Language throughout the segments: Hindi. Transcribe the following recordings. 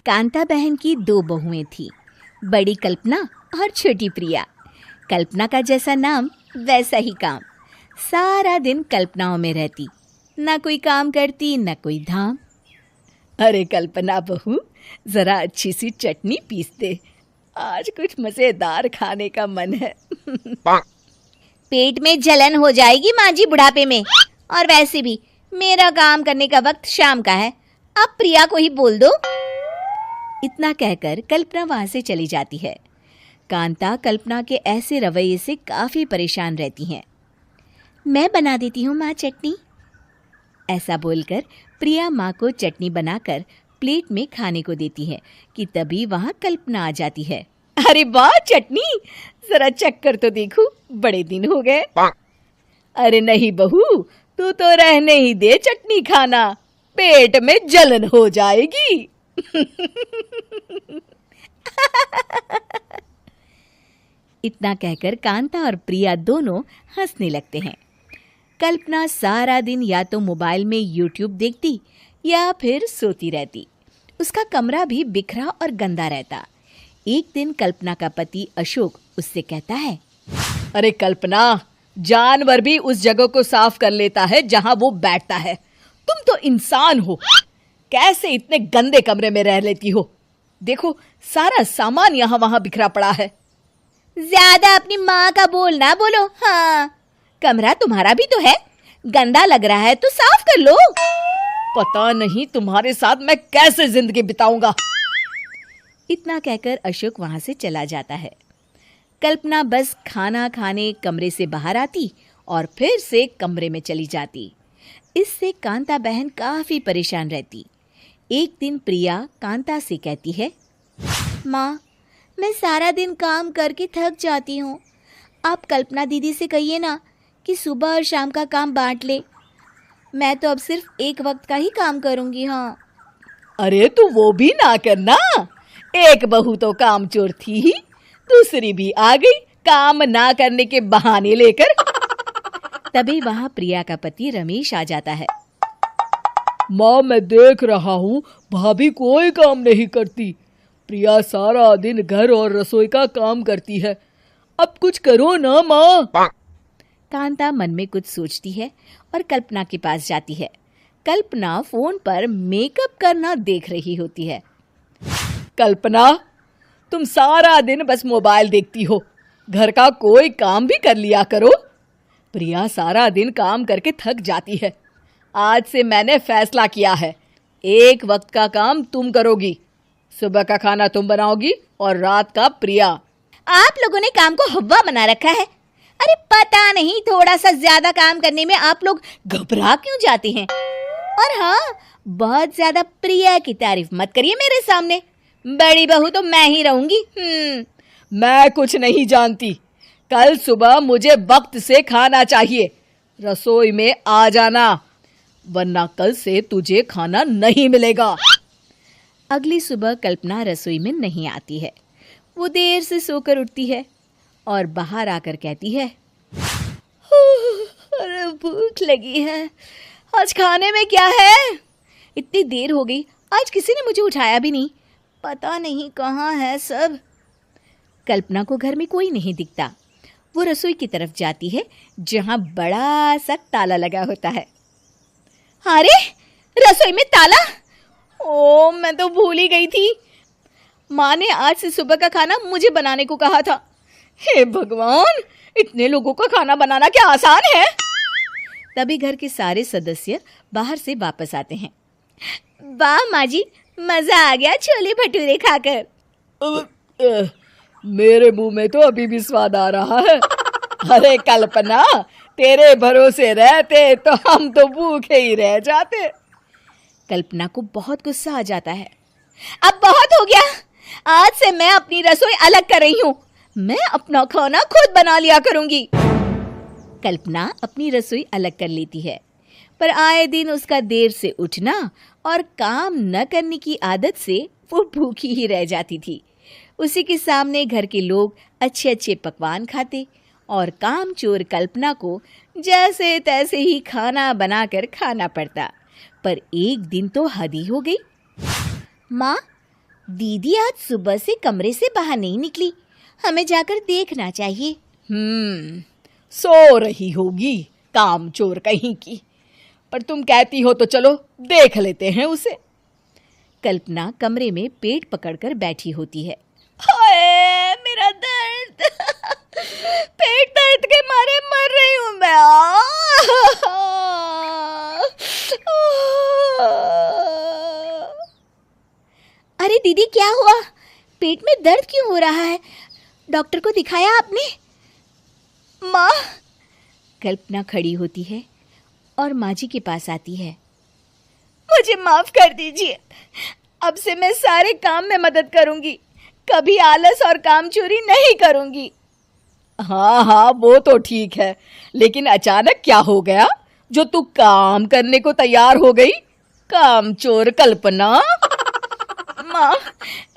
कांता बहन की दो बहुएं थीं, बड़ी कल्पना और छोटी प्रिया। कल्पना का जैसा नाम वैसा ही काम। सारा दिन कल्पनाओं में रहती, ना कोई काम करती न कोई धाम। अरे कल्पना बहू, जरा अच्छी सी चटनी पीस दे, आज कुछ मजेदार खाने का मन है। पेट में जलन हो जाएगी माँ जी बुढ़ापे में, और वैसे भी मेरा काम करने का वक्त शाम का है, अब प्रिया को ही बोल दो। इतना कहकर कल्पना वहां से चली जाती है। कांता कल्पना के ऐसे रवैये से काफी परेशान रहती हैं। मैं बना देती हूँ माँ चटनी, ऐसा बोलकर प्रिया माँ को चटनी बनाकर प्लेट में खाने को देती है कि तभी वहां कल्पना आ जाती है। अरे वाह चटनी, जरा चक्कर तो देखूं, बड़े दिन हो गए। अरे नहीं बहू, तू तो रहने ही दे चटनी खाना, पेट में जलन हो जाएगी। इतना कहकर कांता और प्रिया दोनों हंसने लगते हैं। कल्पना सारा दिन या तो मोबाइल में यूट्यूब देखती या फिर सोती रहती। उसका कमरा भी बिखरा और गंदा रहता। एक दिन कल्पना का पति अशोक उससे कहता है, अरे कल्पना, जानवर भी उस जगह को साफ कर लेता है जहां वो बैठता है, तुम तो इंसान हो, कैसे इतने गंदे कमरे में रह लेती हो? देखो सारा सामान यहाँ वहां बिखरा पड़ा है। ज्यादा अपनी माँ का बोल ना बोलो। हाँ, कमरा तुम्हारा भी तो है, गंदा लग रहा है तो साफ कर लो। पता नहीं तुम्हारे साथ मैं कैसे जिंदगी बिताऊंगा। इतना कहकर अशोक वहां से चला जाता है। कल्पना बस खाना खाने कमरे से बाहर आती और फिर से कमरे में चली जाती। इससे कांता बहन काफी परेशान रहती। एक दिन प्रिया कांता से कहती है, माँ, मैं सारा दिन काम करके थक जाती हूँ, आप कल्पना दीदी से कहिए ना कि सुबह और शाम का काम बांट ले। मैं तो अब सिर्फ एक वक्त का ही काम करूँगी। हाँ। अरे तू वो भी ना करना, एक बहू तो काम चोर थी ही, दूसरी भी आ गई काम ना करने के बहाने लेकर। तभी वहां प्रिया का पति रमेश आ जाता है। माँ, मैं देख रहा हूँ भाभी कोई काम नहीं करती, प्रिया सारा दिन घर और रसोई का काम करती है, अब कुछ करो ना माँ। कांता मन में कुछ सोचती है और कल्पना के पास जाती है। कल्पना फोन पर मेकअप करना देख रही होती है। कल्पना, तुम सारा दिन बस मोबाइल देखती हो, घर का कोई काम भी कर लिया करो। प्रिया सारा दिन काम करके थक जाती है, आज से मैंने फैसला किया है, एक वक्त का काम तुम करोगी, सुबह का खाना तुम बनाओगी और रात का प्रिया। आप लोगों ने काम को हव्वा बना रखा है। अरे पता नहीं थोड़ा सा ज्यादा काम करने में आप लोग घबरा क्यों जाते हैं। और हाँ, बहुत ज्यादा प्रिया की तारीफ मत करिए मेरे सामने, बड़ी बहू तो मैं ही रहूंगी। मैं कुछ नहीं जानती, कल सुबह मुझे वक्त से खाना चाहिए, रसोई में आ जाना, वरना कल से तुझे खाना नहीं मिलेगा। अगली सुबह कल्पना रसोई में नहीं आती है। वो देर से सोकर उठती है और बाहर आकर कहती है, अरे भूख लगी है, आज खाने में क्या है? इतनी देर हो गई, आज किसी ने मुझे उठाया भी नहीं, पता नहीं कहाँ है सब। कल्पना को घर में कोई नहीं दिखता। वो रसोई की तरफ जाती है जहां बड़ा सा ताला लगा होता है। अरे रसोई में ताला? ओ, मैं तो भूल ही गई थी। माँ ने आज से सुबह का खाना मुझे बनाने को कहा था। हे भगवान, इतने लोगों का खाना बनाना क्या आसान है? तभी घर के सारे सदस्य बाहर से वापस आते हैं। वाह माँ जी, मजा आ गया छोले भटूरे खाकर। मेरे मुंह में तो अभी भी स्वाद आ रहा है। अरे कल्पना, तेरे भरोसे रहते तो हम तो भूखे ही रह जाते। कल्पना को बहुत गुस्सा आ जाता है। अब बहुत हो गया, आज से मैं अपनी रसोई अलग कर रही हूँ, मैं अपना खाना खुद बना लिया करूंगी। कल्पना अपनी रसोई अलग कर लेती है, पर आए दिन उसका देर से उठना और काम न करने की आदत से वो भूखी ही रह जाती थी। उसी के सामने घर के लोग अच्छे अच्छे पकवान खाते और कामचोर कल्पना को जैसे तैसे ही खाना बनाकर खाना पड़ता। पर एक दिन तो हद ही हो गई। माँ, दीदी आज सुबह से कमरे से बाहर नहीं निकली, हमें जाकर देखना चाहिए। सो रही होगी कामचोर कहीं की, पर तुम कहती हो तो चलो देख लेते हैं उसे। कल्पना कमरे में पेट पकड़कर बैठी होती है। हाय मेरा दर्द, पेट दर्द के मारे मर रही हूं मैं। अरे दीदी क्या हुआ? पेट में दर्द क्यों हो रहा है? डॉक्टर को दिखाया आपने? माँ। कल्पना खड़ी होती है और माँ जी के पास आती है। मुझे माफ कर दीजिए, अब से मैं सारे काम में मदद करूंगी, कभी आलस और काम चोरी नहीं करूंगी। हाँ वो तो ठीक है, लेकिन अचानक क्या हो गया जो तू काम करने को तैयार हो गई? कामचोर कल्पना। माँ,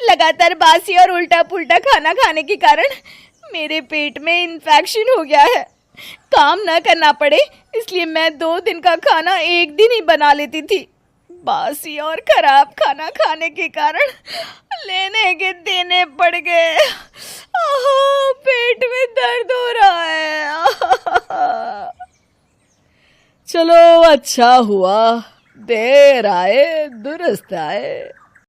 लगातार बासी और उल्टा पुल्टा खाना खाने के कारण मेरे पेट में इन्फेक्शन हो गया है। काम न करना पड़े इसलिए मैं 2 दिन का खाना एक दिन ही बना लेती थी। बासी और खराब खाना खाने के कारण लेने के देने पड़ गए। पेट में दर्द हो रहा है। चलो अच्छा हुआ, देर आए दुरुस्त आए।